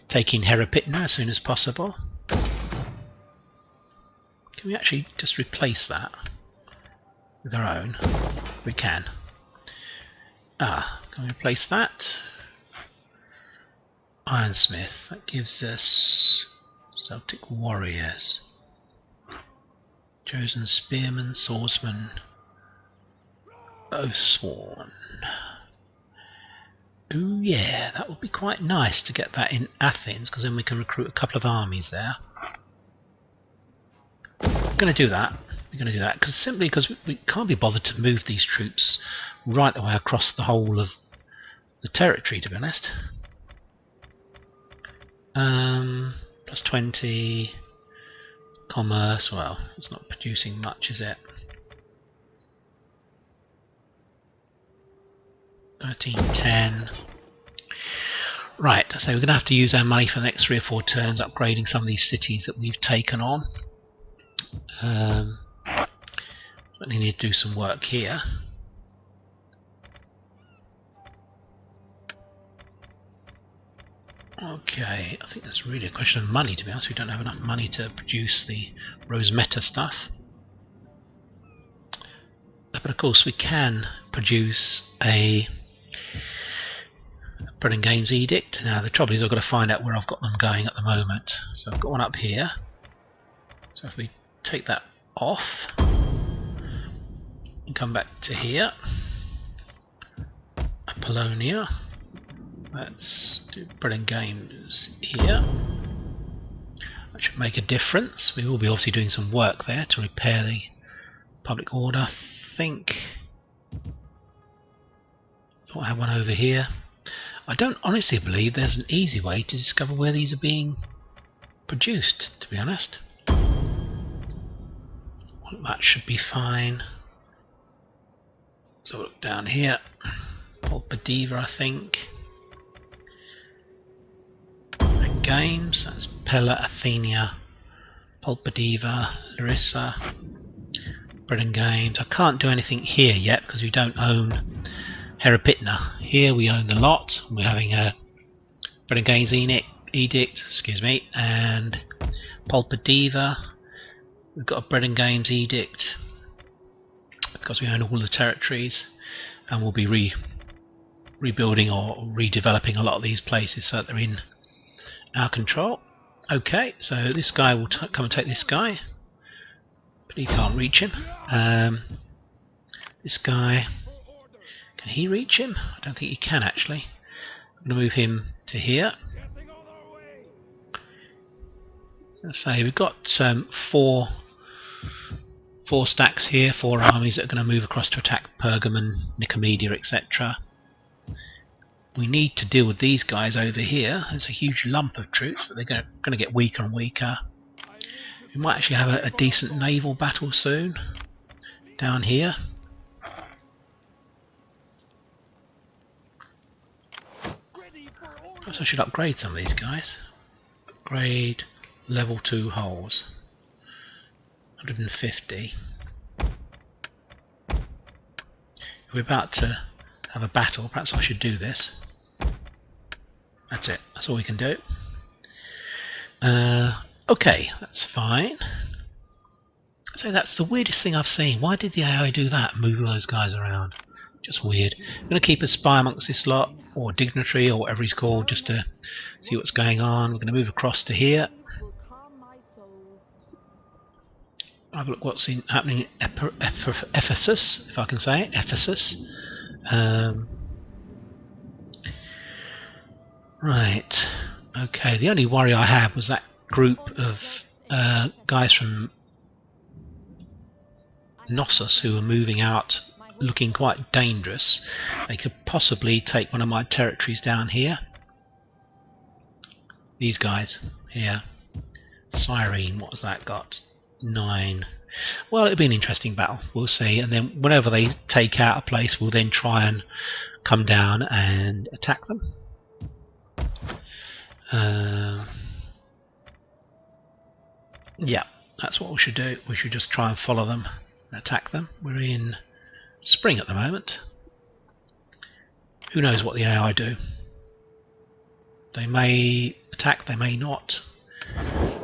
taking Herapitna as soon as possible. Can we actually just replace that with our own? We can. Can we replace that? Ironsmith. That gives us Celtic warriors. Chosen spearman, swordsman, oathsworn. Oh yeah, that would be quite nice to get that in Athens, because then we can recruit a couple of armies there. We're going to do that. We're going to do that simply because we can't be bothered to move these troops right the way across the whole of the territory, to be honest. Plus 20 commerce. Well, it's not producing much, is it? 1310. Right, so we're going to have to use our money for the next 3 or 4 turns upgrading some of these cities that we've taken on. Certainly need to do some work here. Okay, I think that's really a question of money, to be honest. We don't have enough money to produce the Rosmeta stuff. But of course we can produce a Bread and Games Edict. Now the trouble is I've got to find out where I've got them going at the moment. So I've got one up here. So if we take that off and come back to here, Apollonia. Let's do Bread and Games here. That should make a difference. We will be obviously doing some work there to repair the public order. I think I have one over here. I don't honestly believe there's an easy way to discover where these are being produced, to be honest. That should be fine. So look down here. Pulpadiva, I think. Games, that's Pella, Athenia, Pulpadiva, Larissa, Bread and Games. I can't do anything here yet because we don't own Herapitna. Here we own the lot. We're having a Bread and Games edict, excuse me, and Pulpadiva. We've got a bread and games edict because we own all the territories, and we'll be rebuilding or redeveloping a lot of these places so that they're in our control. Okay, so this guy will come and take this guy, but he can't reach him. This guy, can he reach him? I don't think he can actually. I'm going to move him to here. Let's say we've got four stacks here, 4 armies that are going to move across to attack Pergamon, Nicomedia, etc. We need to deal with these guys over here. There's a huge lump of troops, but they're going to get weaker and weaker. We might actually have a decent naval battle soon down here. Perhaps I should upgrade some of these guys. Upgrade level 2 hulls. 150. If we're about to have a battle, perhaps I should do this. That's it. That's all we can do. Okay, that's fine. So that's the weirdest thing I've seen. Why did the AI do that? Moving those guys around. Just weird. I'm going to keep a spy amongst this lot, or dignitary, or whatever he's called, just to see what's going on. We're going to move across to here. Have a look what's happening in Ephesus, if I can say it. Ephesus. Right. Okay. The only worry I had was that group of guys from Knossos who were moving out, looking quite dangerous. They could possibly take one of my territories down here. These guys here. Cyrene. What has that got? 9. Well, it'll be an interesting battle. We'll see. And then whenever they take out a place, we'll then try and come down and attack them. Yeah, that's what we should do. We should just try and follow them and attack them. We're in spring at the moment. Who knows what the AI do? They may attack, they may not.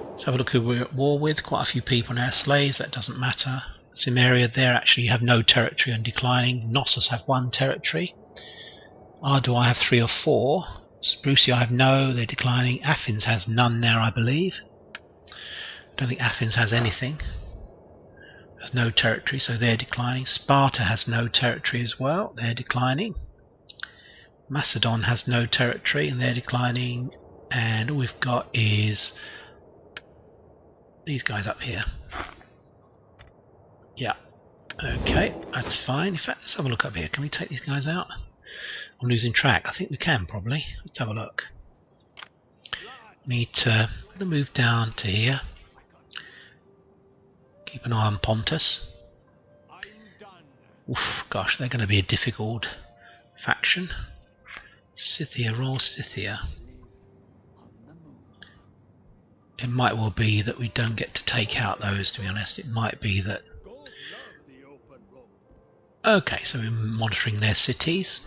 Let's have a look who we're at war with. Quite a few people now, slaves, that doesn't matter. Cimmeria, there actually have no territory and declining. Knossos have 1 territory. Ardu, I have 3 or 4. Sprucia, I have no, they're declining. Athens has none there, I believe. I don't think Athens has anything. Has no territory, so they're declining. Sparta has no territory as well, they're declining. Macedon has no territory and they're declining. And all we've got is these guys up here. Yeah. Okay, that's fine. In fact, let's have a look up here. Can we take these guys out? I'm losing track. I think we can probably. Let's have a look. Need to, I'm going to move down to here. Keep an eye on Pontus. Oof, gosh, they're going to be a difficult faction. Scythia, Royal Scythia. It might well be that we don't get to take out those, to be honest. It might be that... Okay, so we're monitoring their cities.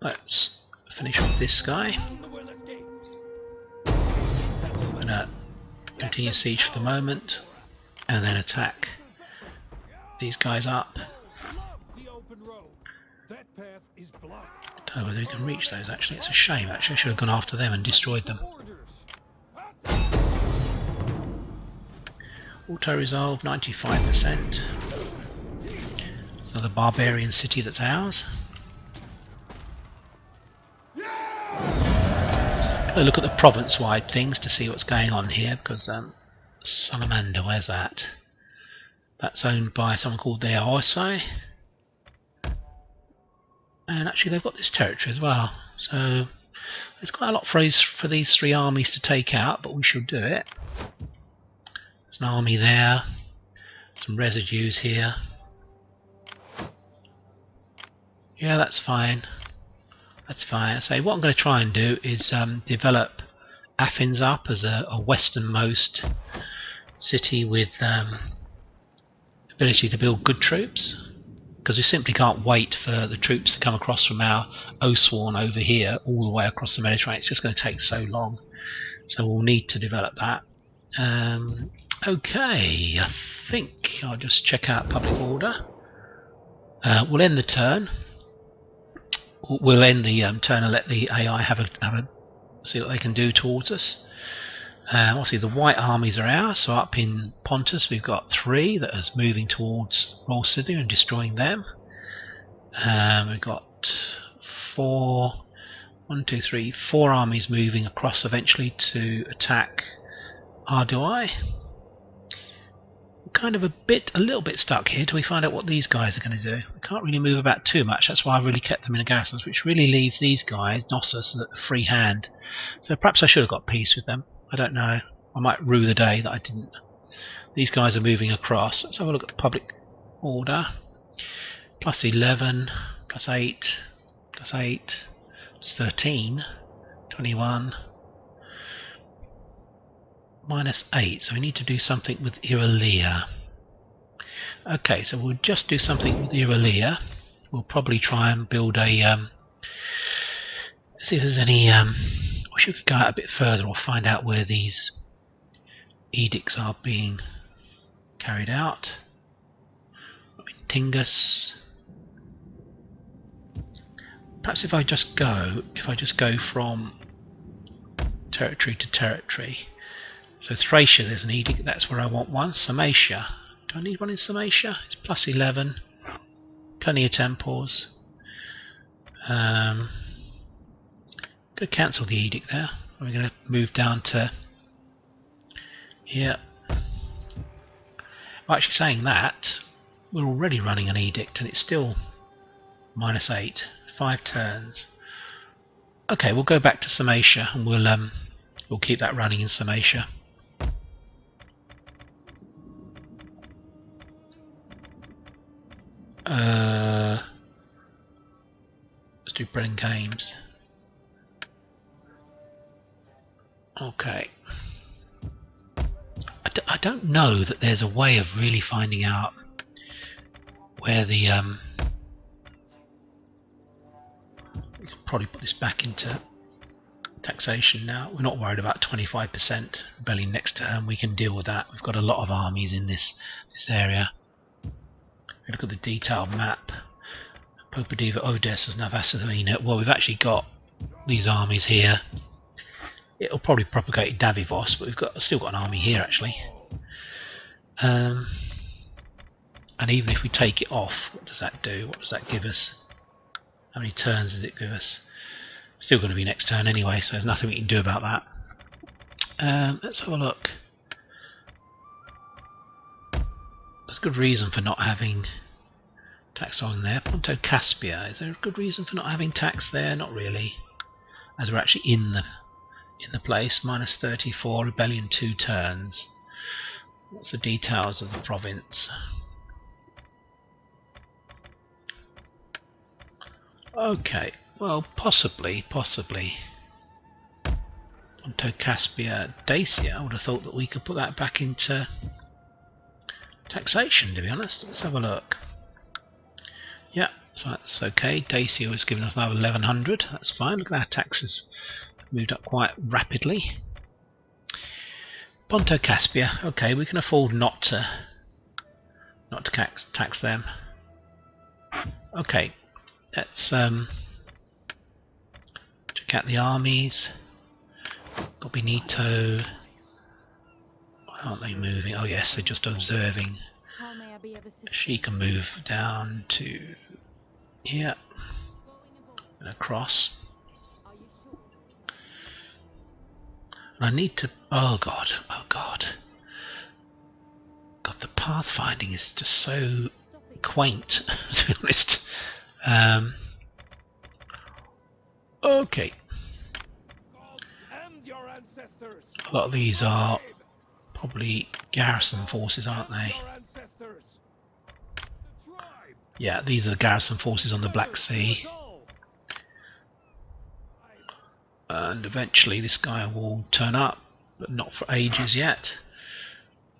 Let's finish off this guy. I'm going to continue siege for the moment and then attack these guys up. I don't know whether we can reach those actually. It's a shame actually. I should have gone after them and destroyed them. Auto resolve 95%. It's another barbarian city that's ours. Gonna look at the province-wide things to see what's going on here because Salamander, where's that? That's owned by someone called the Aosai. And actually they've got this territory as well. So there's quite a lot for these 3 armies to take out, but we should do it. There's an army there. Some residues here. Yeah, that's fine. That's fine. So what I'm going to try and do is develop Athens up as a westernmost city with ability to build good troops. because we simply can't wait for the troops to come across from our Oathsworn over here all the way across the Mediterranean. It's just going to take so long, so we'll need to develop that. Okay, I think I'll just check out public order. We'll end the turn. We'll end the turn and let the AI have a see what they can do towards us. Obviously the white armies are ours, so up in Pontus we've got 3 that is moving towards Royal Scythia and destroying them. We've got 4 armies moving across eventually to attack Ardui. We're kind of a little bit stuck here till we find out what these guys are going to do. We can't really move about too much, that's why I've really kept them in the garrisons, which really leaves these guys, Knossos, a free hand. So perhaps I should have got peace with them. I don't know. I might rue the day that I didn't. These guys are moving across. Let's have a look at public order. Plus 11, plus 8, plus 8, plus 13, 21, minus 8. So we need to do something with Iralia. Okay, so we'll just do something with Iralia. We'll probably try and build a... let's see if there's any... we should go out a bit further or find out where these edicts are being carried out. Tingus. Perhaps if I just go from territory to territory. So Thracia, there's an edict, that's where I want one. Sarmatia, do I need one in Sarmatia? It's plus 11, plenty of temples. Going to cancel the edict there. We're going to move down to here. Well, actually saying that, we're already running an edict and it's still minus 8, 5 turns. Okay, we'll go back to Sarmatia and we'll keep that running in Sarmatia. Let's do Bren Games. Okay. I don't know that there's a way of really finding out where the we can probably put this back into taxation now. We're not worried about 25% rebellion next term. We can deal with that. We've got a lot of armies in this area. Look at the detailed map. Popadiva, Odessa, Navasavina. Well, we've actually got these armies here. It'll probably propagate in Davivos, but we've still got an army here actually. And even if we take it off, what does that do? What does that give us? How many turns does it give us? Still going to be next turn anyway, so there's nothing we can do about that. Let's have a look. There's a good reason for not having tax on there. Ponto Caspia, is there a good reason for not having tax there? Not really, as we're actually in the place. Minus 34, rebellion 2 turns. What's the details of the province? Okay, well, possibly. Ponto Caspia, Dacia, I would have thought that we could put that back into taxation, to be honest. Let's have a look. Yeah, so that's okay. Dacia has given us another 1100. That's fine. Look at our taxes moved up quite rapidly. Ponto Caspia. Okay, we can afford not to tax them. Okay, let's check out the armies. Got Benito. Why aren't they moving? Oh yes, they're just observing. How may I be of assistance? She can move down to here and across. Are you sure? And I need to. Oh god. God, the pathfinding is just so quaint, to be honest. Okay. A lot of these are probably garrison forces, aren't they? Yeah, these are the garrison forces on the Black Sea. And eventually this guy will turn up, but not for ages yet.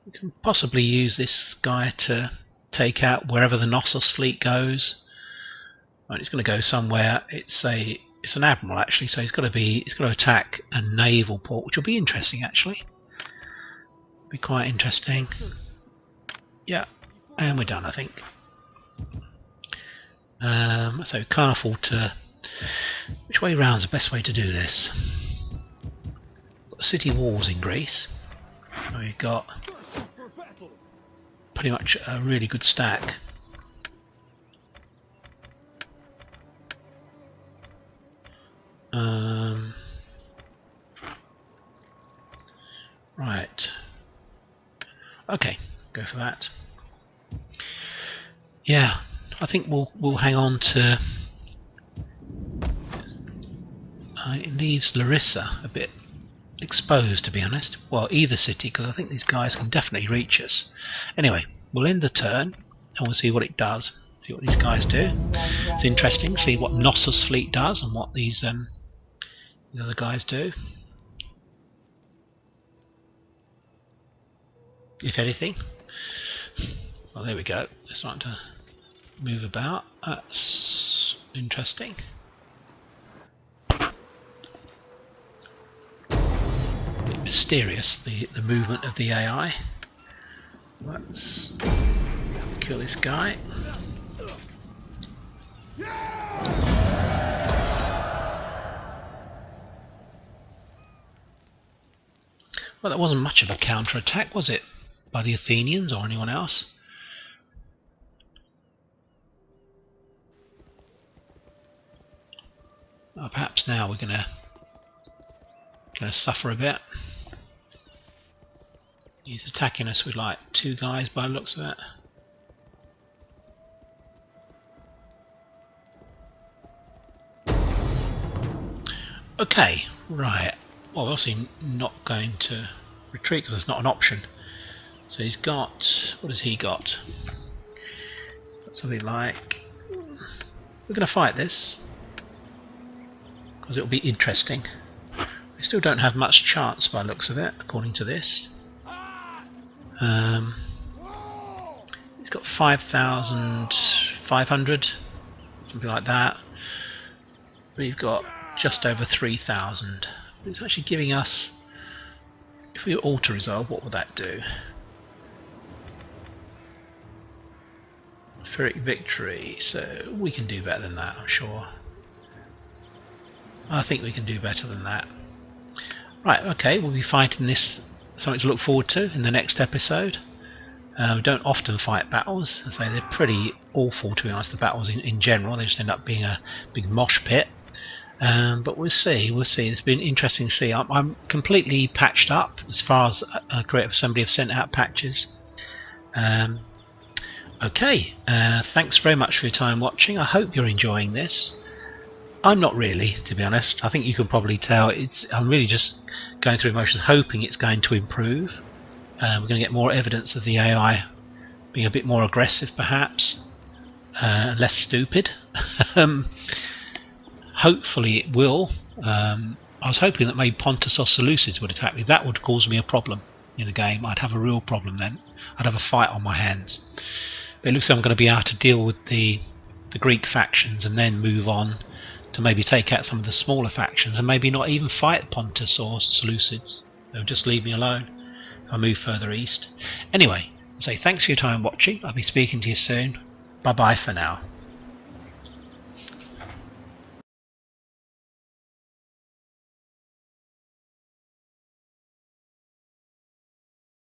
We can possibly use this guy to take out wherever the Knossos fleet goes. And it's going to go somewhere. It's an admiral actually, so he's got to attack a naval port, which will be interesting actually. Be quite interesting. Yeah, and we're done, I think. So we can't afford to. Which way round is the best way to do this? Got city walls in Greece. We've got pretty much a really good stack. Right. Okay, go for that. Yeah, I think we'll hang on to. It leaves Larissa a bit exposed, to be honest. Well, either city, because I think these guys can definitely reach us. Anyway, we'll end the turn and we'll see what it does. See what these guys do. It's interesting. See what Knossos fleet does and what these other guys do. If anything. Well, there we go. They're starting to move about. That's interesting. Bit mysterious, the movement of the AI. Let's kill this guy. Well, that wasn't much of a counter-attack, was it? By the Athenians or anyone else? Well, perhaps now we're gonna suffer a bit. He's attacking us with like 2 guys by the looks of it. Okay, right. Well, obviously not going to retreat because it's not an option. So he's got, what has he got? Got something like, we're going to fight this because it will be interesting. We still don't have much chance by the looks of it, according to this. He's got 5,500, something like that. We've got just over 3,000. It's actually giving us, if we auto resolve, what would that do? Ferric victory, so we can do better than that, I'm sure. I think we can do better than that. Right, okay, we'll be fighting this, something to look forward to in the next episode. We don't often fight battles, so they're pretty awful, to be honest, the battles in general. They just end up being a big mosh pit. But we'll see. It's been interesting to see. I'm completely patched up as far as Creative Assembly have sent out patches. Okay, thanks very much for your time watching. I hope you're enjoying this. I'm not really, to be honest. I think you can probably tell. I'm really just going through emotions, hoping it's going to improve. We're going to get more evidence of the AI being a bit more aggressive, perhaps, less stupid. Hopefully it will. I was hoping that maybe Pontus or Seleucids would attack me. That would cause me a problem in the game. I'd have a real problem then. I'd have a fight on my hands. But it looks like I'm going to be able to deal with the Greek factions and then move on to maybe take out some of the smaller factions and maybe not even fight Pontus or Seleucids. They'll just leave me alone. I'll move further east. Anyway, I'll say thanks for your time watching. I'll be speaking to you soon. Bye bye for now.